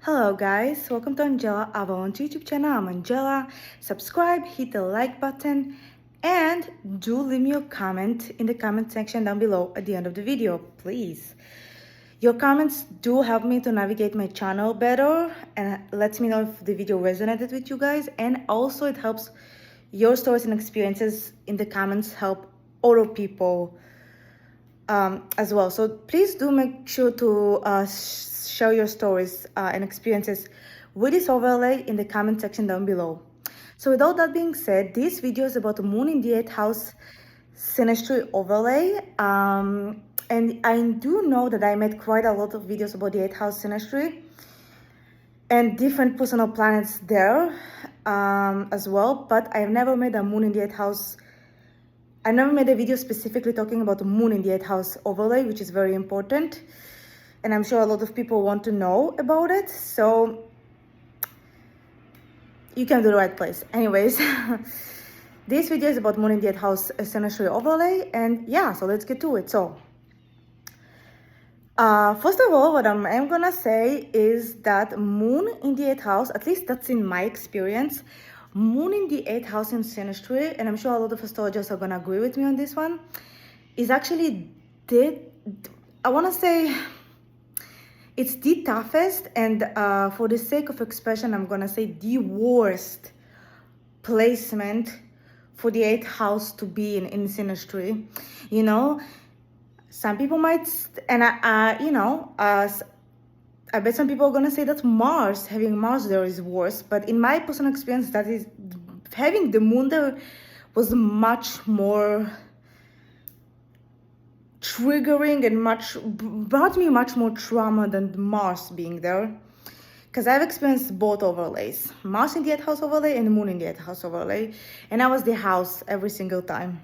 Hello guys, welcome to Angelasavalon YouTube channel. I'm Angela. Subscribe, hit the like button, and do leave me a comment in the comment section down below at the end of the video, please. Your comments do help me to navigate my channel better and lets me know if the video resonated with you guys, and also it helps your stories and experiences in the comments help other people as well. So please do make sure to share your stories and experiences with this overlay in the comment section down below. So with all that being said, this video is about the moon in the 8th house synastry overlay. And I do know that I made quite a lot of videos about the 8th house synastry and different personal planets there as well, but I've never made a moon in the 8th house. I never made a video specifically talking about the moon in the 8th house overlay, which is very important. And I'm sure a lot of people want to know about it. So you came to the right place. Anyways, this video is about moon in the 8th house synastry overlay. And yeah, so let's get to it. So first of all, what I'm gonna say is that moon in the 8th house, at least that's in my experience, moon in the 8th house in synastry, and I'm sure a lot of astrologers are gonna agree with me on this one, is actually I wanna say it's the toughest, and for the sake of expression, I'm gonna say the worst placement for the 8th house to be in synastry. You know, some people might, and I bet some people are gonna say that having Mars there is worse. But in my personal experience, that is, having the moon there was much more triggering and brought me much more trauma than Mars being there. Because I've experienced both overlays, Mars in the 8th house overlay and moon in the 8th house overlay, and I was the house every single time.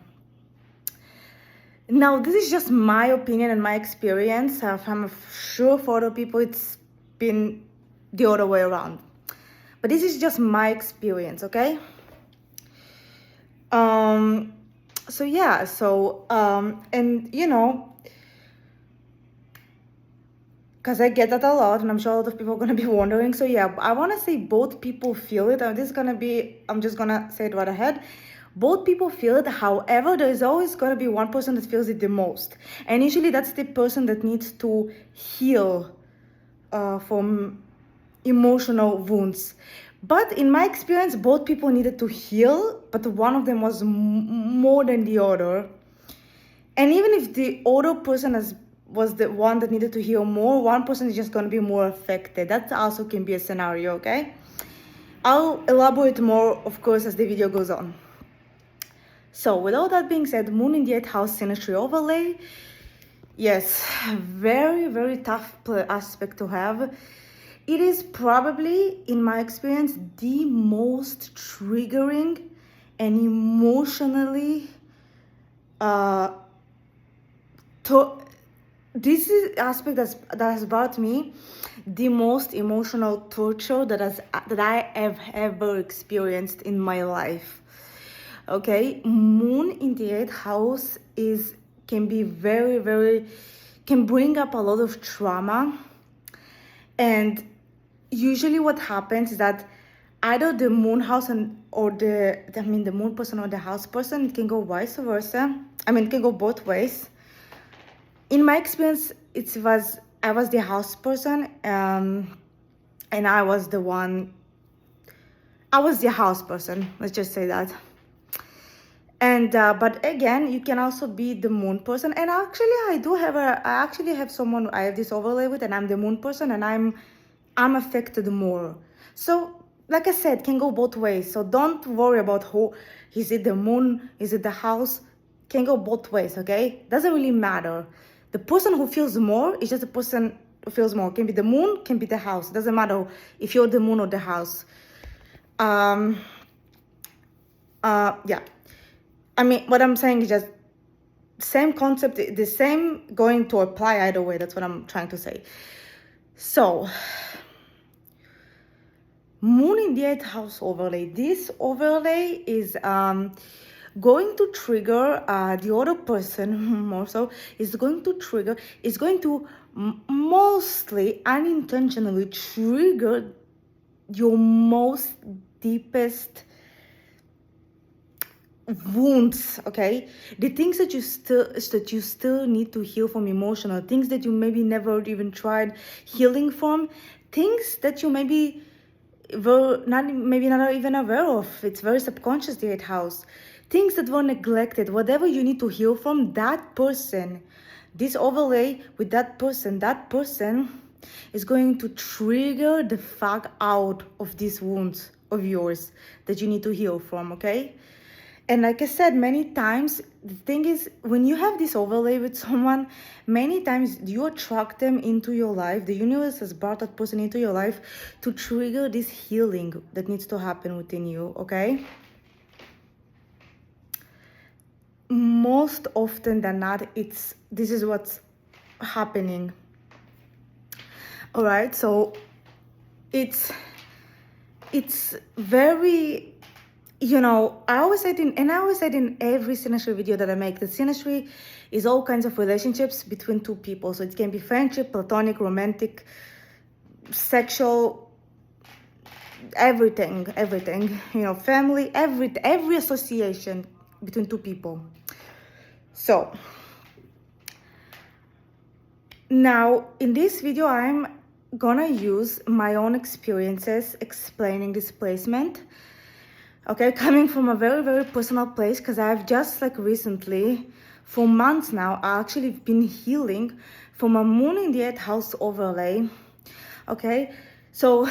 Now, this is just my opinion and my experience. I'm sure for other people it's been the other way around. But this is just my experience, okay? So yeah, and you know, because I get that a lot, and I'm sure a lot of people are going to be wondering. So yeah, I want to say both people feel it. And this is going to be, I'm just going to say it right ahead. Both people feel it. However, there's always going to be one person that feels it the most. And usually that's the person that needs to heal from emotional wounds. But in my experience, both people needed to heal, but one of them was more than the other. And even if the other person was the one that needed to heal more, one person is just going to be more affected. That also can be a scenario, okay? I'll elaborate more, of course, as the video goes on. So with all that being said, moon in the 8th house synastry overlay, yes, very, very tough aspect to have. It is probably, in my experience, the most triggering and emotionally this is aspect that has brought me the most emotional torture that I have ever experienced in my life. Okay, moon in the 8th house can be can bring up a lot of trauma, and usually what happens is that either the moon house or the moon person or the house person, it can go vice versa. It can go both ways. In my experience, I was the house person, and I was the house person. Let's just say that. And but again, you can also be the moon person. And actually, I actually have someone I have this overlay with, and I'm the moon person, and I'm affected more. So, like I said, can go both ways. So don't worry about who is it, the moon, is it the house? Can go both ways, okay? Doesn't really matter. The person who feels more is just the person who feels more. Can be the moon, can be the house. Doesn't matter if you're the moon or the house. Yeah. What I'm saying is just same concept, the same going to apply either way. That's what I'm trying to say. So, moon in the 8th house overlay. This overlay is going to trigger the other person more so, is going to mostly unintentionally trigger your most deepest wounds, okay? The things that you still need to heal from, emotional things that you maybe never even tried healing from, things that you maybe were not even aware of. It's very subconscious, the 8th house. Things that were neglected, whatever you need to heal from, that person, this overlay with that person is going to trigger the fuck out of these wounds of yours that you need to heal from, okay? And like I said many times, the thing is, when you have this overlay with someone, many times you attract them into your life. The universe has brought that person into your life to trigger this healing that needs to happen within you, okay? Most often than not, this is what's happening. All right, so it's very, you know, I always said in every synastry video that I make, that synastry is all kinds of relationships between two people. So it can be friendship, platonic, romantic, sexual, everything, you know, family, every association between two people. So now in this video, I'm gonna use my own experiences explaining this placement, okay, coming from a very, very personal place, because I've just like recently, for months now, I actually been healing from a moon in the 8th house overlay, okay? So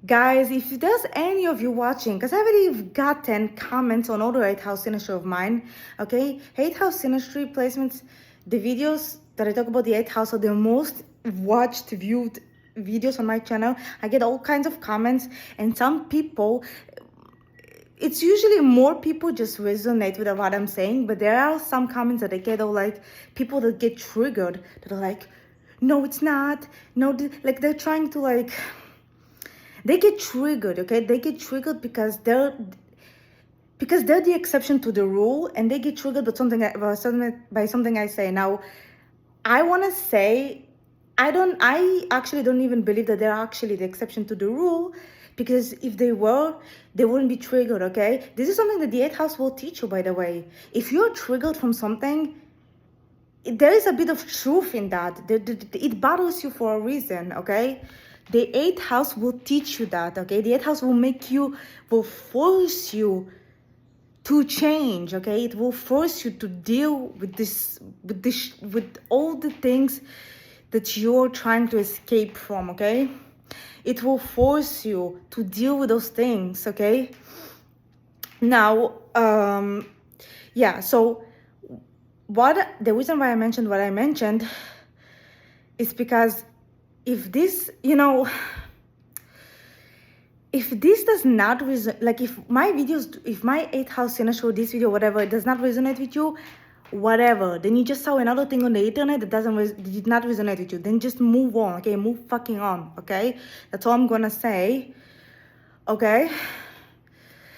guys, if there's any of you watching, because I've already gotten comments on other 8th house synastry of mine, okay? 8th house synastry placements, the videos that I talk about the 8th house are the most watched, viewed videos on my channel. I get all kinds of comments, and some people, it's usually more people just resonate with what I'm saying, but there are some comments that I get, all like people that get triggered, that are like, no, it's not, no, like they're trying to like, they get triggered, okay? They get triggered because they're the exception to the rule, and they get triggered by something I say. Now, I want to say, I actually don't even believe that they're actually the exception to the rule, because if they were, they wouldn't be triggered, okay? This is something that the 8th house will teach you, by the way. If you're triggered from something, there is a bit of truth in that. It bothers you for a reason, okay? The 8th house will teach you that, okay? The 8th house will force you to change, okay? It will force you to deal with all the things that you're trying to escape from, okay? It will force you to deal with those things, okay? Now, yeah, so the reason why I mentioned what I mentioned is because if this, you know, if this does not resonate, like if my 8th house synastry, this video, whatever, it does not resonate with you, whatever, then you just saw another thing on the internet that did not resonate with you, then just move on, okay? Move fucking on, okay? That's all I'm gonna say, okay?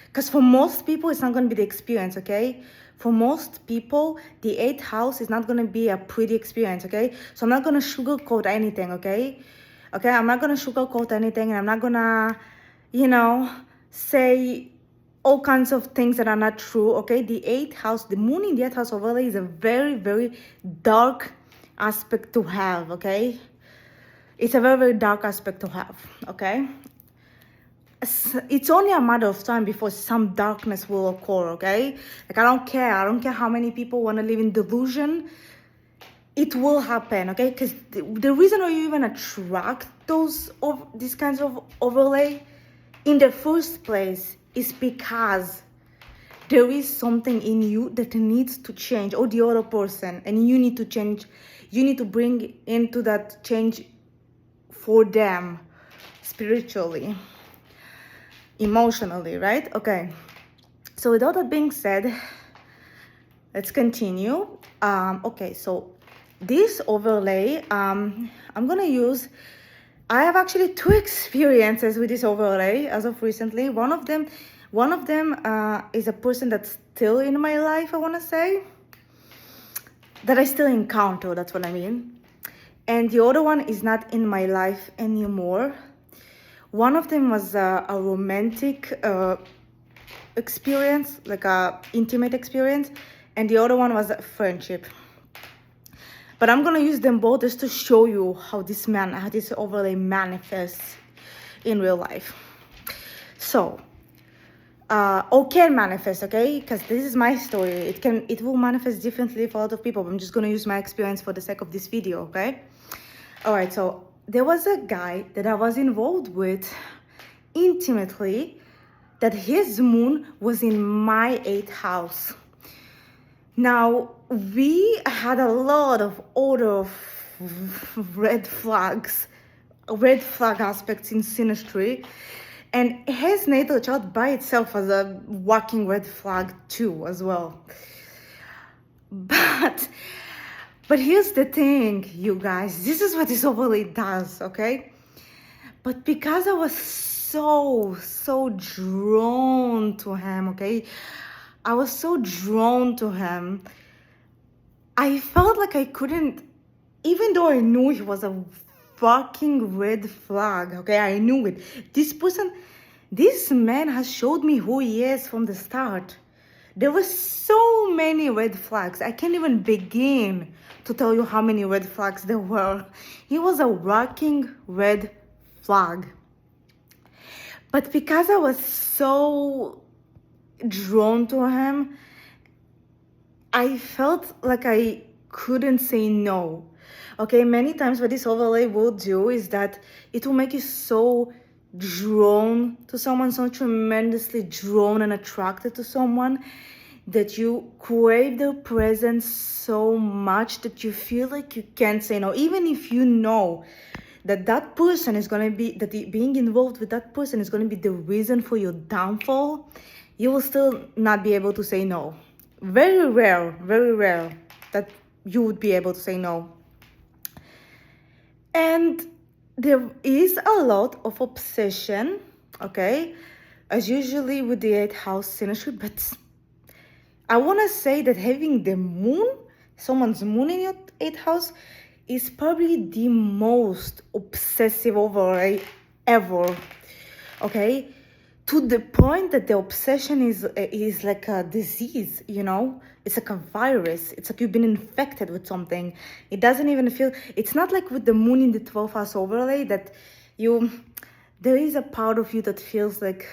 Because for most people, it's not gonna be the experience, okay? For most people, the 8th house is not gonna be a pretty experience, okay? So I'm not gonna sugarcoat anything, okay? Okay, I'm not gonna sugarcoat anything, and I'm not gonna, you know, say all kinds of things that are not true, okay? The 8th house, the moon in the 8th house overlay is a very, very dark aspect to have, okay? It's a very, very dark aspect to have, okay? It's only a matter of time before some darkness will occur, okay? Like, I don't care how many people want to live in delusion. It will happen, okay? Because the reason why you even attract these kinds of overlay in the first place is because there is something in you that needs to change, or the other person, and you need to change. You need to bring into that change for them, spiritually, emotionally, right? Okay, so with all that being said, let's continue. Okay, so this overlay, I'm gonna use, I have actually 2 experiences with this overlay as of recently. One of them One of them is a person that's still in my life, I want to say, that I still encounter, that's what I mean. And the other one is not in my life anymore. One of them was a romantic experience, like a intimate experience, and the other one was a friendship. But I'm gonna use them both just to show you how this overlay manifests in real life. So, or can manifest, okay? Because this is my story. It will manifest differently for a lot of people. I'm just gonna use my experience for the sake of this video, okay? All right. So there was a guy that I was involved with intimately, that his moon was in my 8th house. Now, we had a lot of other red flag aspects in synastry, and his natal chart by itself was a walking red flag too, as well. But here's the thing, you guys, this is what this overlay does, okay? But because I was so drawn to him, okay? I was so drawn to him. I felt like I couldn't, even though I knew he was a fucking red flag, okay? I knew it. This man has showed me who he is from the start. There were so many red flags. I can't even begin to tell you how many red flags there were. He was a walking red flag. But because I was so drawn to him, I felt like I couldn't say no. Okay, many times what this overlay will do is that it will make you so drawn to someone, so tremendously drawn and attracted to someone, that you crave their presence so much that you feel like you can't say no, even if you know that person is going to be, being involved with that person is going to be the reason for your downfall. You will still not be able to say no. Very rare that you would be able to say no. And there is a lot of obsession, okay, as usually with the 8th house synastry, but I want to say that having the moon, someone's moon in your 8th house, is probably the most obsessive overlay ever, okay? To the point that the obsession is like a disease, you know? It's like a virus. It's like you've been infected with something. It doesn't even feel, it's not like with the moon in the 12th house overlay that there is a part of you that feels like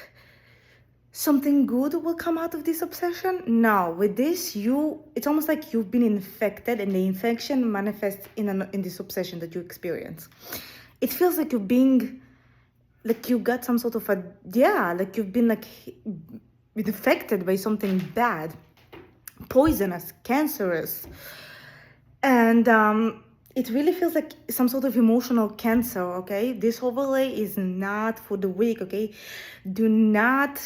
something good will come out of this obsession. No, with this, it's almost like you've been infected, and the infection manifests in this obsession that you experience. It feels like like you got some sort of like you've been like infected by something bad, poisonous, cancerous. And it really feels like some sort of emotional cancer, okay? This overlay is not for the weak, okay? Do not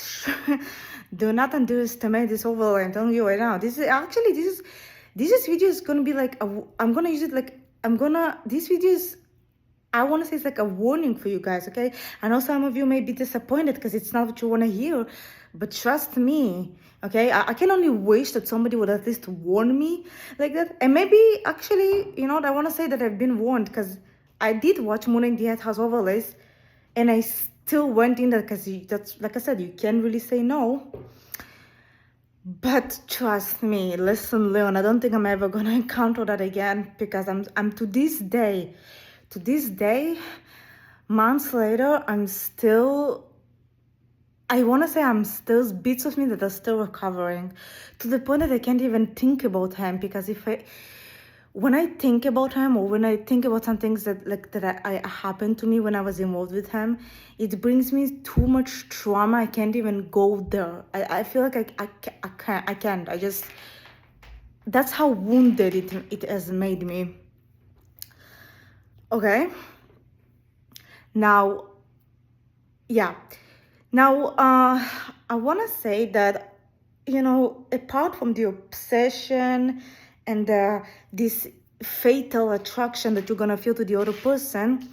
underestimate this overlay. I'm telling you right now. This video is gonna be like I'm gonna use it like this video is, I want to say, it's like a warning for you guys, okay? I know some of you may be disappointed because it's not what you want to hear, but trust me, okay? I can only wish that somebody would at least warn me like that. And maybe, actually, you know what? I want to say that I've been warned, because I did watch Moon in the 8th House overlays, and I still went in there because that's, like I said, you can't really say no. But trust me, listen, Leon, I don't think I'm ever going to encounter that again, because I'm to this day, months later, I want to say there's bits of me that are still recovering, to the point that I can't even think about him, because when I think about him, or when I think about some things that happened to me when I was involved with him, it brings me too much trauma. I can't even go there. I feel like I can't. That's how wounded it has made me. Okay. Now, I want to say that, you know, apart from the obsession and this fatal attraction that you're going to feel to the other person,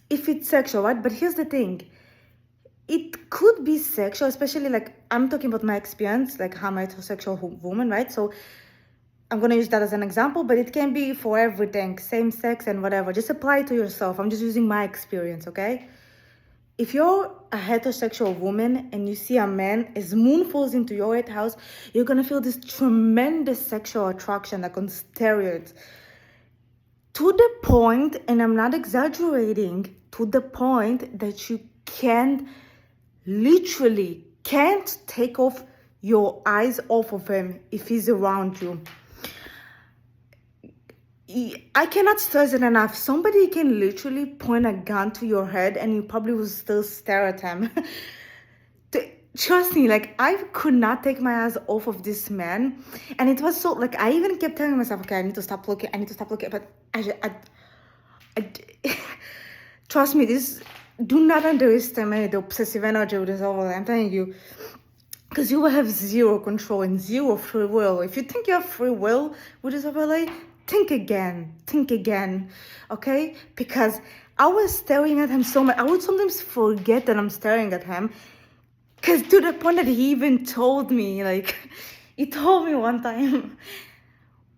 if it's sexual, right? But here's the thing. it could be sexual, especially like I'm talking about my experience, like I'm a heterosexual woman, right? So I'm gonna use that as an example, but it can be for everything, same sex and whatever. Just apply it to yourself. I'm just using my experience, okay? If you're a heterosexual woman and you see a man, as moon falls into your 8th house, you're gonna feel this tremendous sexual attraction, like on steroids. To the point, and I'm not exaggerating, to the point that you literally can't take off your eyes off of him if he's around you. I cannot stress it enough. Somebody can literally point a gun to your head and you probably will still stare at him. Trust me, like I could not take my eyes off of this man. And it was so, like I even kept telling myself, okay, I need to stop looking. But I trust me, do not underestimate the obsessive energy with this overlay. I'm telling you. Because you will have zero control and zero free will. If you think you have free will with this overlay, think again, okay? Because I was staring at him so much. I would sometimes forget that I'm staring at him. Because to the point that he even told me, like, he told me one time,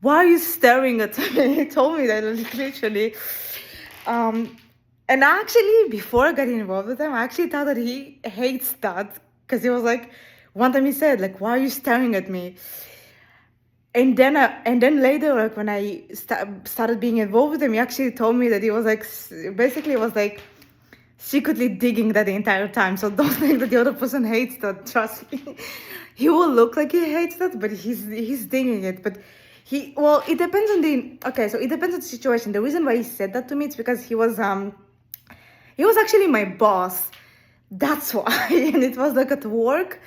why are you staring at me? He told me that, like, literally. And actually, before I got involved with him, I actually thought that he hates that. Because he was like, one time he said, like, why are you staring at me? And then later, like when I started being involved with him, he actually told me that he was like, basically was like secretly digging that the entire time. So don't think that the other person hates that. Trust me, he will look like he hates that, but he's digging it. But it depends on it depends on the situation. The reason why he said that to me is because he was actually my boss. That's why. And it was like at work,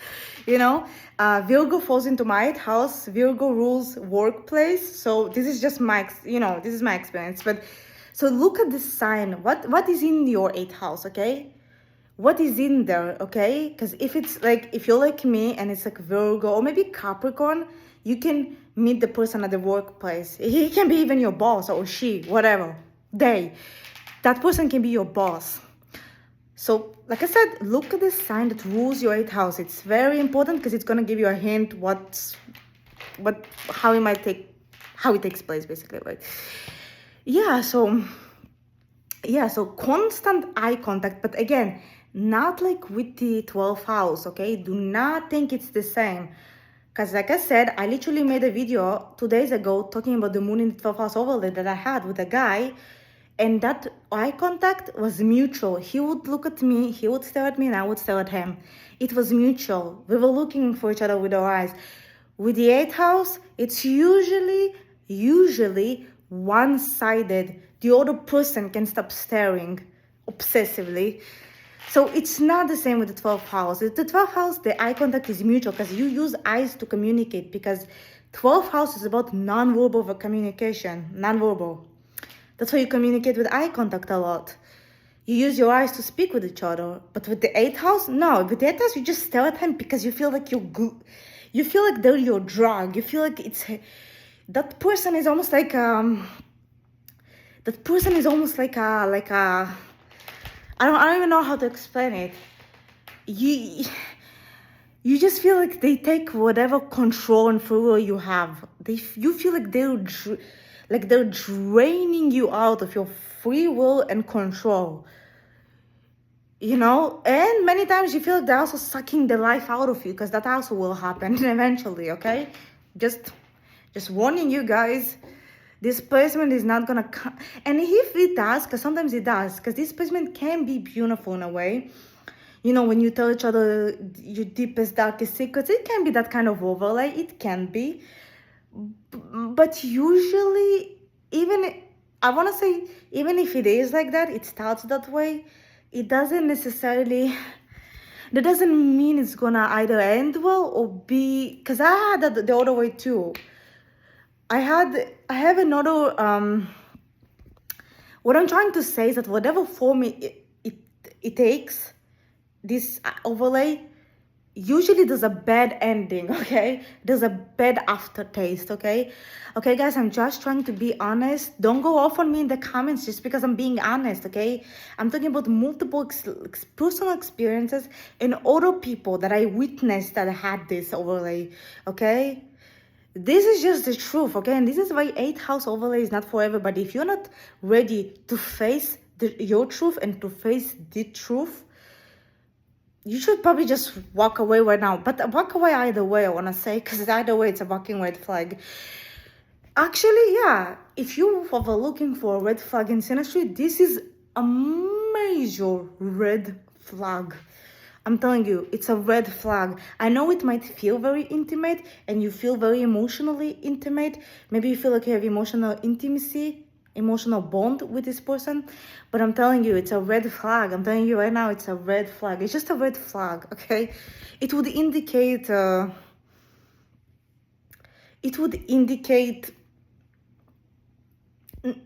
Virgo falls into my 8th house. Virgo rules workplace. So this is just this is my experience. But so look at the sign. What is in your 8th house, okay? What is in there, okay? Because if you're like me and it's like Virgo or maybe Capricorn, you can meet the person at the workplace. He can be even your boss or she, whatever. That person can be your boss. So, like I said, look at the sign that rules your 8th house. It's very important because it's gonna give you a hint how it takes place, basically, right? So constant eye contact, but again, not like with the 12th house, okay? Do not think it's the same. Because like I said, I literally made a video 2 days ago talking about the moon in the 12th house overlay that I had with a guy. And that eye contact was mutual. He would look at me, he would stare at me, and I would stare at him. It was mutual. We were looking for each other with our eyes. With the 8th house, it's usually one-sided. The other person can stop staring obsessively. So it's not the same with the 12th house. With the 12th house, the eye contact is mutual because you use eyes to communicate, because 12th house is about non-verbal communication, non-verbal. That's why you communicate with eye contact a lot. You use your eyes to speak with each other. But with the 8th house, no. With the 8th house, you just stare at him because you feel like you're good. You feel like they're your drug. You feel like that person is almost like I don't even know how to explain it. You just feel like they take whatever control and free will you have. You feel like they're draining you out of your free will and control. And many times you feel like they're also sucking the life out of you, because that also will happen eventually, okay? Just warning you guys, this placement is not gonna come. And if it does, because sometimes it does, because this placement can be beautiful in a way. When you tell each other your deepest, darkest secrets, it can be that kind of overlay. It can be. But usually, even if it is like that, it starts that way, it doesn't necessarily, that doesn't mean it's gonna either end well or be, because I had that the other way too. I have another, what I'm trying to say is that whatever form it takes, this overlay, usually there's a bad ending, okay? There's a bad aftertaste, okay? Okay, guys, I'm just trying to be honest. Don't go off on me in the comments just because I'm being honest, okay? I'm talking about multiple personal experiences and other people that I witnessed that had this overlay, okay? This is just the truth, okay? And this is why 8th house overlay is not for everybody. If you're not ready to face your truth and to face the truth, you should probably just walk away right now. But walk away either way, I want to say, because either way, it's a walking red flag. Actually, yeah, if you are looking for a red flag in synastry, this is a major red flag. I'm telling you, it's a red flag. I know it might feel very intimate and you feel very emotionally intimate. Maybe you feel like you have emotional intimacy, emotional bond with this person. But I'm telling you, it's a red flag. I'm telling you right now, it's a red flag. It's just a red flag, okay? It would indicate...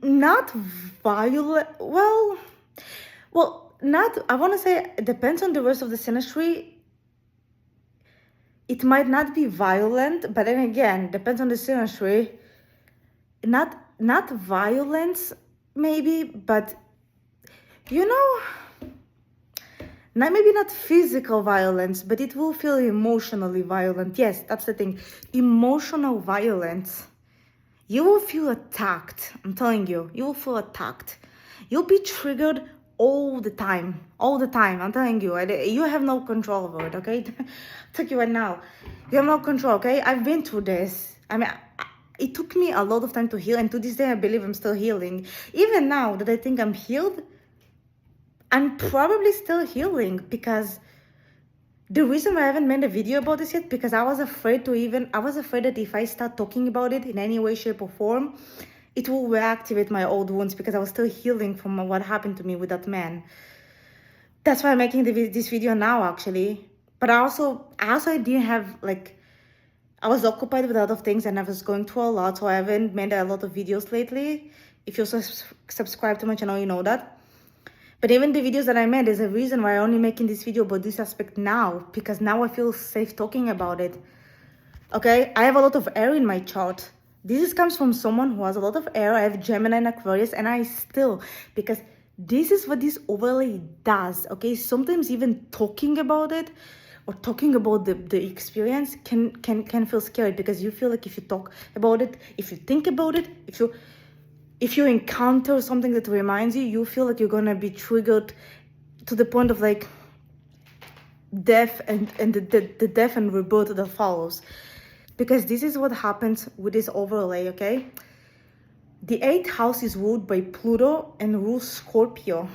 not violent, not, I want to say it depends on the rest of the synastry. It might not be violent, but then again, depends on the synastry. Not violence, maybe, but you know, maybe not physical violence, but it will feel emotionally violent. Yes, that's the thing. Emotional violence. You will feel attacked. I'm telling you, you will feel attacked. You'll be triggered all the time. All the time. I'm telling you, you have no control over it, okay? I'll tell you right now. You have no control, okay? I've been through this. I mean, it took me a lot of time to heal, and to this day, I believe I'm still healing. Even now that I think I'm healed, I'm probably still healing, because the reason why I haven't made a video about this yet, because I was afraid that if I start talking about it in any way, shape, or form, it will reactivate my old wounds, because I was still healing from what happened to me with that man. That's why I'm making this video now, actually. But I didn't have, like, I was occupied with a lot of things and I was going through a lot, so I haven't made a lot of videos lately. If you subscribe to my channel, you know that. But even the videos that I made, there's a reason why I'm only making this video about this aspect now, because now I feel safe talking about it. Okay, I have a lot of air in my chart. This comes from someone who has a lot of air. I have Gemini and Aquarius, and because this is what this overlay does, okay? Sometimes even talking about it or talking about the experience can feel scary, because you feel like if you talk about it, if you think about it, if you encounter something that reminds you, you feel like you're gonna be triggered to the point of like death and the death and rebirth that follows. Because this is what happens with this overlay, okay? The 8th house is ruled by Pluto and rules Scorpio.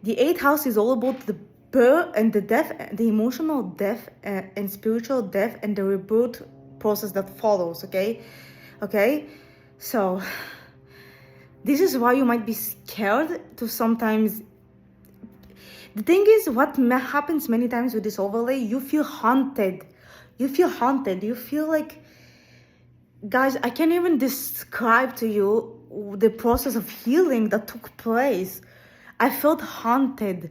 The 8th house is all about the birth and the death, the emotional death and spiritual death and the rebirth process that follows, okay? Okay? So this is why you might be scared to sometimes. The thing is, what happens many times with this overlay, you feel haunted. You feel like, guys, I can't even describe to you the process of healing that took place. I felt haunted.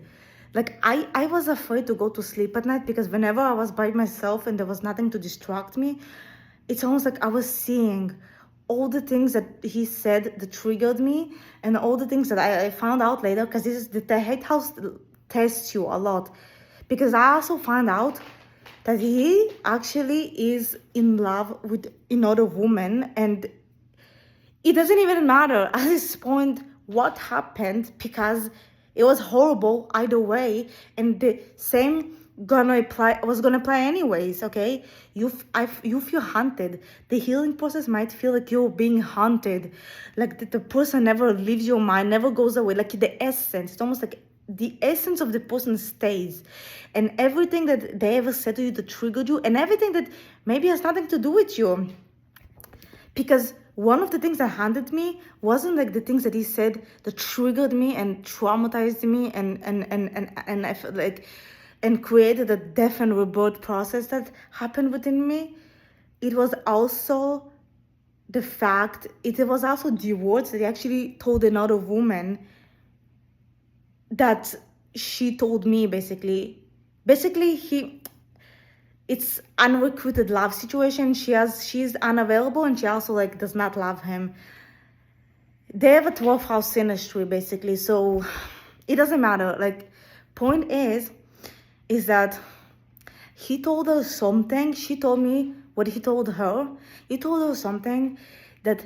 Like, I was afraid to go to sleep at night, because whenever I was by myself and there was nothing to distract me, it's almost like I was seeing all the things that he said that triggered me, and all the things that I found out later, because this is the 8th house tests you a lot. Because I also found out that he actually is in love with another woman, and it doesn't even matter at this point what happened, because it was horrible either way, and the same was gonna apply anyways, okay? You feel haunted. The healing process might feel like you're being haunted, like the person never leaves your mind, never goes away, like the essence. It's almost like the essence of the person stays, and everything that they ever said to you that triggered you, and everything that maybe has nothing to do with you. Because one of the things that haunted me wasn't like the things that he said that triggered me and traumatized me and I felt like, and created a death and rebirth process that happened within me. It was also the words that he actually told another woman that she told me, basically it's unrequited love situation. She's unavailable, and she also like does not love him. They have a 12th house synastry basically, so it doesn't matter. Like, point is that he told her something. She told me what he told her. He told her something that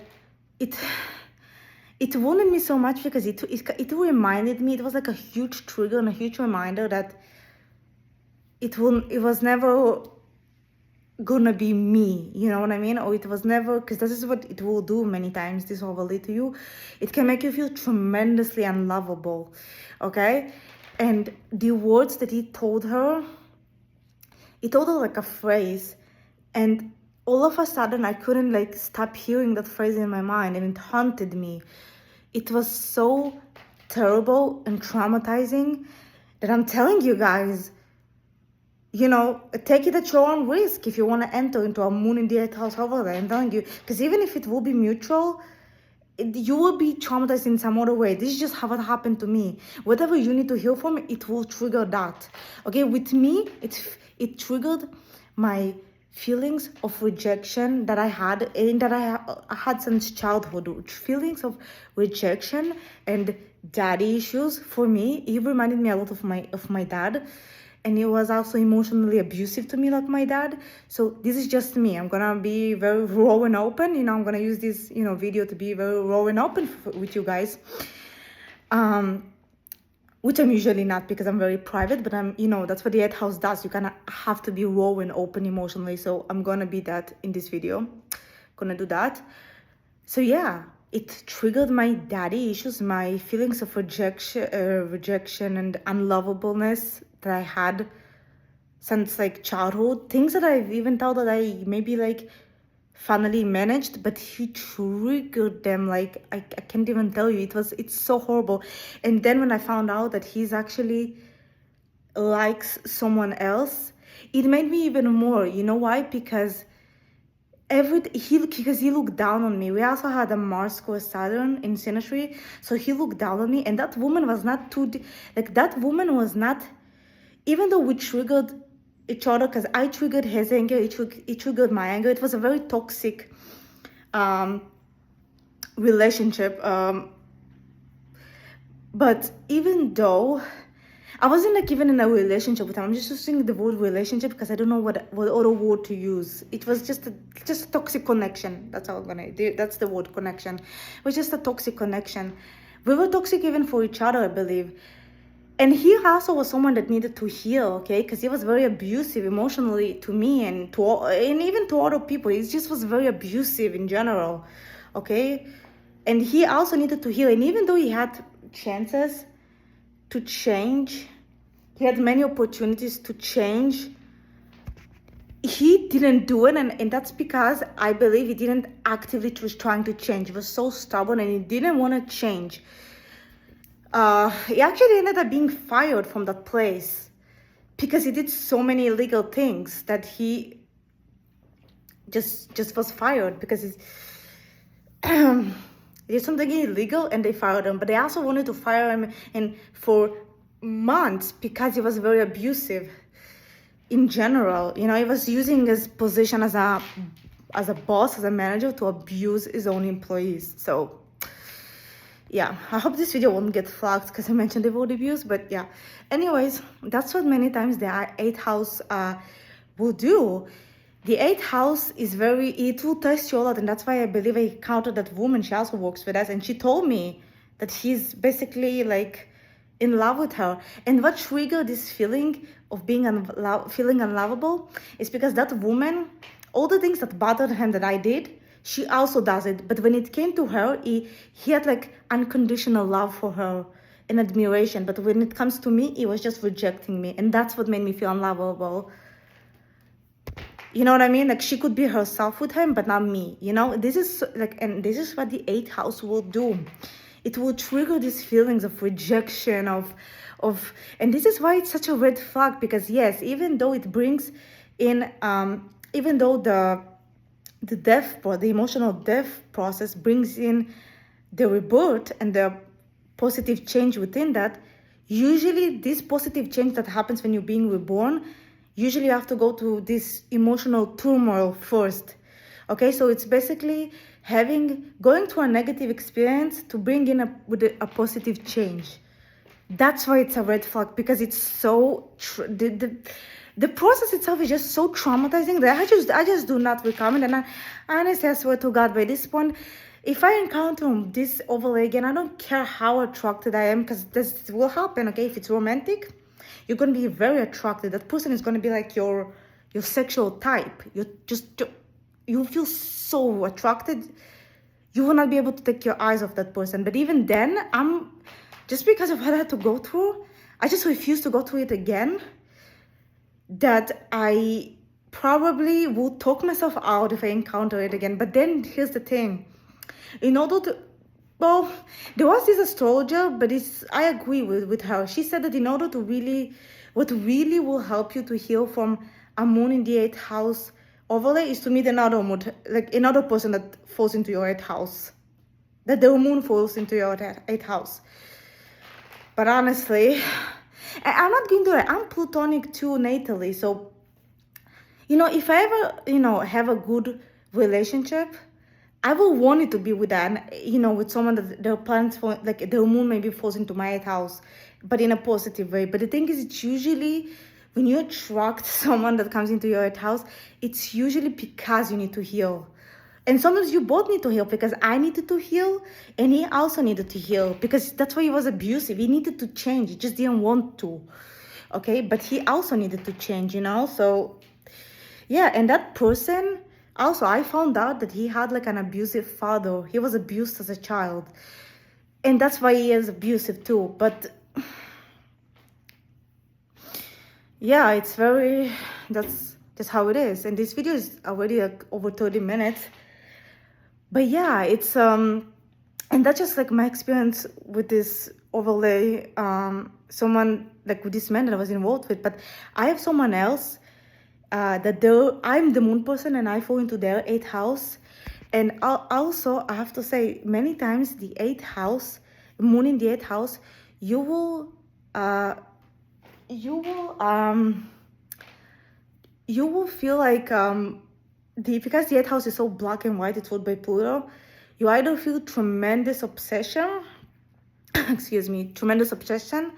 it wounded me so much, because it reminded me, it was like a huge trigger and a huge reminder that it was never gonna be me, you know what I mean? Or it was never, because this is what it will do many times, this will lead to you. It can make you feel tremendously unlovable, okay? And the words that he told her like a phrase, and all of a sudden I couldn't like stop hearing that phrase in my mind, and it haunted me. It was so terrible and traumatizing that I'm telling you guys, you know, take it at your own risk if you want to enter into a moon in the 8th house over there. I'm telling you, because even if it will be mutual, you will be traumatized in some other way. This is just how it happened to me. Whatever you need to heal from, it will trigger that. Okay, with me, it triggered my feelings of rejection that I had, and that I had since childhood. Feelings of rejection and daddy issues. For me, it reminded me a lot of my dad. And he was also emotionally abusive to me like my dad. So this is just me. I'm gonna be very raw and open. You know, I'm gonna use this, you know, video to be very raw and open with you guys. Which I'm usually not, because I'm very private, but I'm, you know, that's what the 8th house does. You kind of have to be raw and open emotionally. So I'm gonna be that in this video. Gonna do that. So yeah, it triggered my daddy issues, my feelings of rejection and unlovableness that I had since like childhood. Things that I've even thought that I maybe like finally managed, but he triggered them like I can't even tell you. It's so horrible. And then when I found out that he's actually likes someone else, it made me even more. You know why? Because he looked down on me. We also had a Mars square Saturn in synastry, so he looked down on me, and that woman was not that woman was not, even though we triggered each other, because I triggered his anger, he triggered my anger. It was a very toxic relationship. But even though I wasn't like even in a relationship with him, I'm just using the word relationship because I don't know what other word to use. It was just a toxic connection. That's how I'm gonna do. That's the word, connection. It was just a toxic connection. We were toxic even for each other, I believe. And he also was someone that needed to heal, okay? Because he was very abusive emotionally to me and even to other people. He just was very abusive in general, okay? And he also needed to heal. And even though he had chances to change, he had many opportunities to change, he didn't do it. And that's because I believe he didn't actively was trying to change. He was so stubborn and he didn't want to change. He actually ended up being fired from that place because he did so many illegal things that he just was fired because he did something illegal and they fired him. But they also wanted to fire him for months because he was very abusive in general. You know, he was using his position as a boss, as a manager, to abuse his own employees. So yeah, I hope this video won't get flagged because I mentioned the word abuse, but yeah. Anyways, that's what many times the 8th house will do. The 8th house is it will test you a lot, and that's why I believe I encountered that woman. She also works with us, and she told me that he's basically like in love with her. And what triggered this feeling of being feeling unlovable is because that woman, all the things that bothered him that I did, she also does it. But when it came to her, he had like unconditional love for her and admiration. But when it comes to me, he was just rejecting me. And that's what made me feel unlovable. You know what I mean? Like, she could be herself with him, but not me. You know, this is like, and this is what the 8th house will do. It will trigger these feelings of rejection, and this is why it's such a red flag. Because yes, even though it brings in, even though the emotional death process brings in the rebirth and the positive change within that, usually this positive change that happens when you're being reborn, usually you have to go through this emotional turmoil first. Okay, so it's basically going through a negative experience to bring in a positive change. That's why it's a red flag, because it's so the process itself is just so traumatizing that I just do not recommend. And honestly, I swear to God, by this point, if I encounter this overlay again, I don't care how attracted I am, because this will happen. Okay, if it's romantic, you're gonna be very attracted. That person is gonna be like your sexual type. You feel so attracted. You will not be able to take your eyes off that person. But even then, just because of what I had to go through, I just refuse to go through it again. That I probably will talk myself out if I encounter it again. But then here's the thing. In order to, well, there was this astrologer, but I agree with her. She said that in order to what really will help you to heal from a moon in the 8th house overlay is to meet another person that falls into your 8th house. That the moon falls into your 8th house. But honestly, I'm not going to lie, I'm Plutonic too natally. So, if I ever, have a good relationship, I will want it to be with with someone that their planets fall, like their moon maybe falls into my 8th house, but in a positive way. But the thing is, it's usually when you attract someone that comes into your 8th house, it's usually because you need to heal. And sometimes you both need to heal, because I needed to heal and he also needed to heal, because that's why he was abusive. He needed to change. He just didn't want to. Okay, but he also needed to change, So, yeah, and that person, also, I found out that he had like an abusive father. He was abused as a child. And that's why he is abusive too. But yeah, that's how it is. And this video is already like over 30 minutes. But yeah, it's and that's just like my experience with this overlay, someone like with this man that I was involved with. But I have someone else I'm the moon person and I fall into their 8th house. And also, I have to say, many times the 8th house, moon in the 8th house, you will feel like because the 8th house is so black and white, it's ruled by Pluto, you either feel tremendous obsession, tremendous obsession,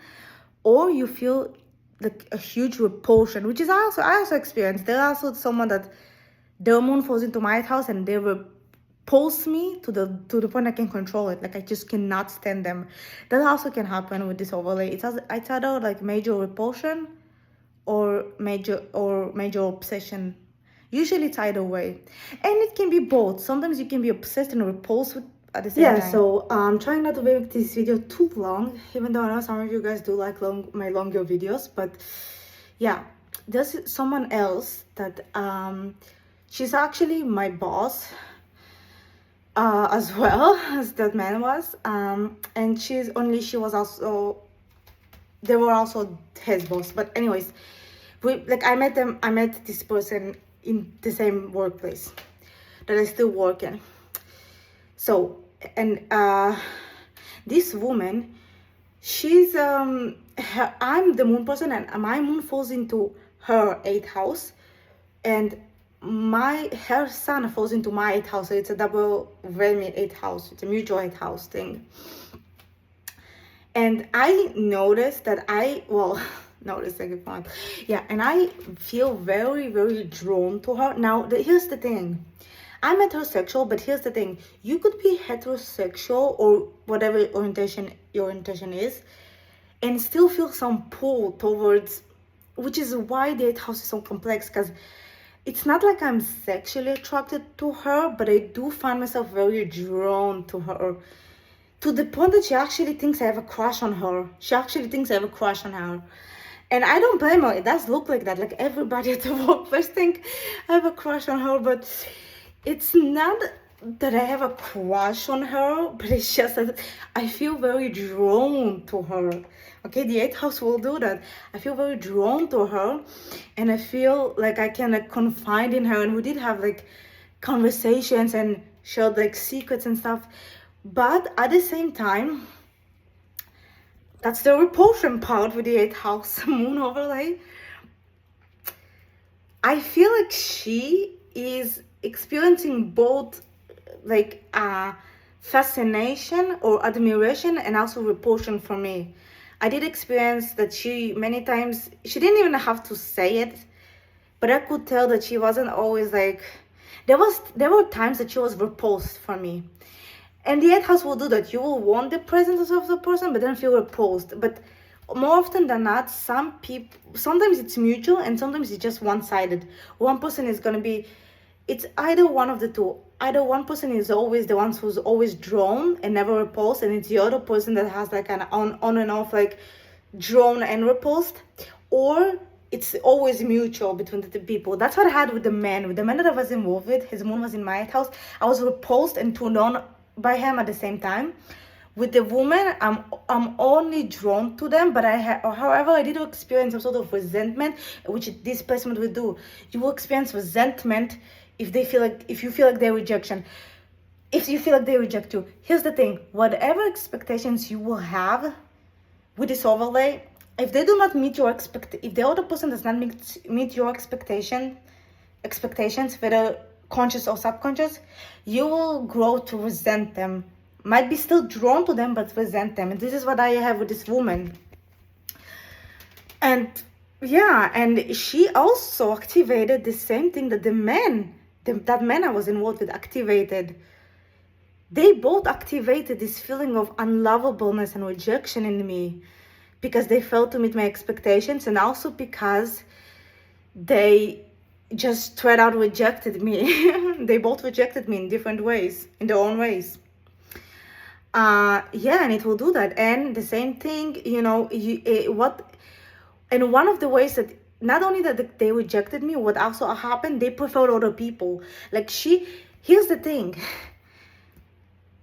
or you feel like a huge repulsion, which is I also experienced. There are also someone that their moon falls into my 8th house and they repulse me to the point I can control it. Like I just cannot stand them. That also can happen with this overlay. It's either like major repulsion or major obsession. Usually it's either way, and it can be both. Sometimes you can be obsessed and repulsed at the same time. Yeah, so I'm trying not to make this video too long, even though I know some of you guys do like my longer videos. But yeah, there's someone else that she's actually my boss as well as that man was, and they were also his boss. But anyways, I met this person in the same workplace that I still work in. So, and this woman, she's I'm the moon person, and my moon falls into her 8th house, and her sun falls into my 8th house. So it's a double whammy 8th house. It's a mutual 8th house thing. And I noticed that and I feel very, very drawn to her. Now, here's the thing. I'm heterosexual, but here's the thing. You could be heterosexual or whatever your orientation is, and still feel some pull towards, which is why the 8th house is so complex, because it's not like I'm sexually attracted to her, but I do find myself very drawn to her, to the point that she actually thinks I have a crush on her. And I don't blame her. It does look like that. Like everybody at the workplace think I have a crush on her, but it's not that I have a crush on her, but it's just that I feel very drawn to her. Okay, the 8th house will do that. I feel very drawn to her, and I feel like I can confide in her. And we did have like conversations and shared like secrets and stuff. But at the same time, that's the repulsion part with the 8th house moon overlay. I feel like she is experiencing both, like fascination or admiration and also repulsion from me. I did experience that she many times, she didn't even have to say it, but I could tell that she wasn't always like, there were times that she was repulsed from me. And the 8th house will do that. You will want the presence of the person, but then feel repulsed. But more often than not, some people, sometimes it's mutual and sometimes it's just one-sided. One person is going to be, it's either one of the two. Either one person is always the one who's always drawn and never repulsed, and it's the other person that has like an on and off, like drawn and repulsed. Or it's always mutual between the two people. That's what I had with the man. With the man that I was involved with, his moon was in my 8th house. I was repulsed and turned on by him at the same time. With the woman, I'm only drawn to them, but however, I did experience some sort of resentment, which this placement will do. You will experience resentment if you feel like they reject you. Here's the thing: whatever expectations you will have with this overlay, if they do not meet your if the other person does not meet your expectations, whether conscious or subconscious, you will grow to resent them. Might be still drawn to them, but resent them. And this is what I have with this woman. And yeah, and she also activated the same thing that that man I was involved with activated. They both activated this feeling of unlovableness and rejection in me, because they failed to meet my expectations, and also because they just straight out rejected me. They both rejected me in different ways, in their own ways. Yeah, and it will do that. And the same thing, and one of the ways that not only that they rejected me, what also happened, they preferred other people. Like here's the thing.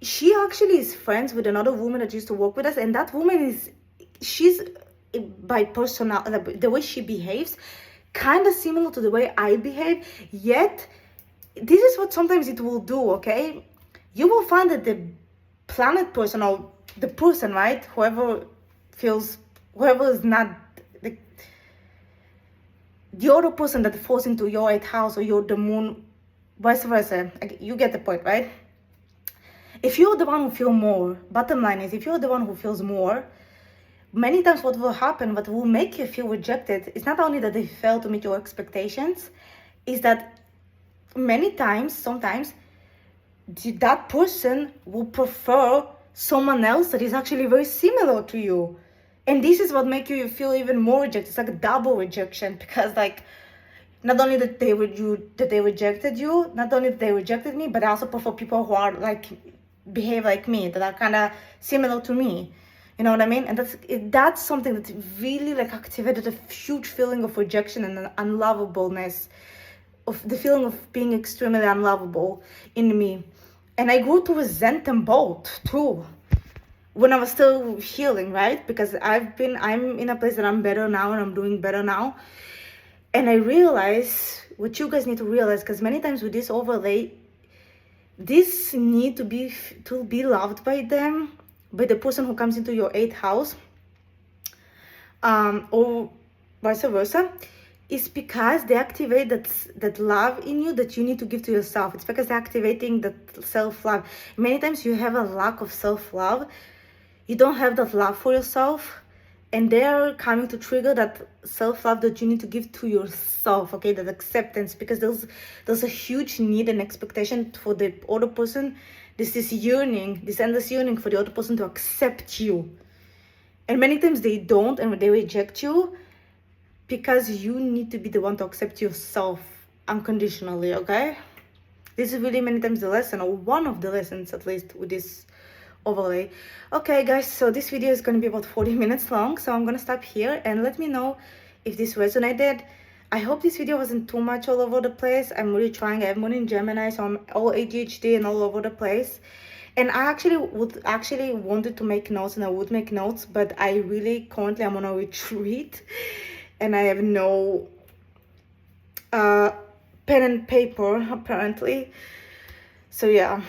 She actually is friends with another woman that used to work with us, and that woman she's by personal, the way she behaves, kind of similar to the way I behave. Yet, this is what sometimes it will do, okay? You will find that the planet person, or the person, right? Whoever is not the other person that falls into your 8th house, or the moon, vice versa. You get the point, right? If you're the one who feels more, bottom line is, if you're the one who feels more, many times what will happen, what will make you feel rejected, is not only that they fail to meet your expectations, is that sometimes, that person will prefer someone else that is actually very similar to you. And this is what makes you feel even more rejected. It's like a double rejection, because like, not only that they rejected you, not only that they rejected me, but I also prefer people who are like, behave like me, that are kind of similar to me. You know what I mean? And that's something that really like activated a huge feeling of rejection and unlovableness, of the feeling of being extremely unlovable in me. And I grew to resent them both too, when I was still healing, right? Because I'm in a place that I'm better now, and I'm doing better now. And I realize what you guys need to realize, because many times with this overlay, this need to be loved by them, by the person who comes into your 8th house, or vice versa, is because they activate that love in you that you need to give to yourself. It's because they're activating that self-love. Many times you have a lack of self-love. You don't have that love for yourself, and they're coming to trigger that self-love that you need to give to yourself, okay? That acceptance, because there's a huge need and expectation for the other person. This endless yearning for the other person to accept you. And many times they don't, and they reject you, because you need to be the one to accept yourself unconditionally, okay? This is really many times the lesson, or one of the lessons at least, with this overlay. Okay guys, so this video is going to be about 40 minutes long, so I'm going to stop here, and let me know if this resonated. I hope this video wasn't too much all over the place. I'm really trying. I have moon in Gemini, so I'm all ADHD and all over the place. And I actually wanted to make notes, and I would make notes, but I really currently I'm on a retreat, and I have no pen and paper apparently. So yeah.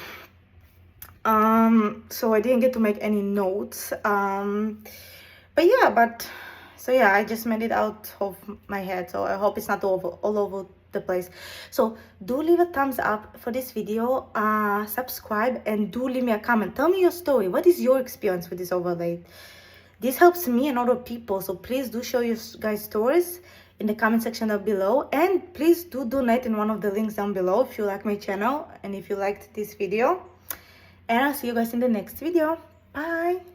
So I didn't get to make any notes. But yeah, I just made it out of my head, so I hope it's not all over the place. So do leave a thumbs up for this video, subscribe, and do leave me a comment. Tell me your story. What is your experience with this overlay? This helps me and other people, so please do show your guys' stories in the comment section down below, and please do donate in one of the links down below if you like my channel and if you liked this video. And I'll see you guys in the next video. Bye.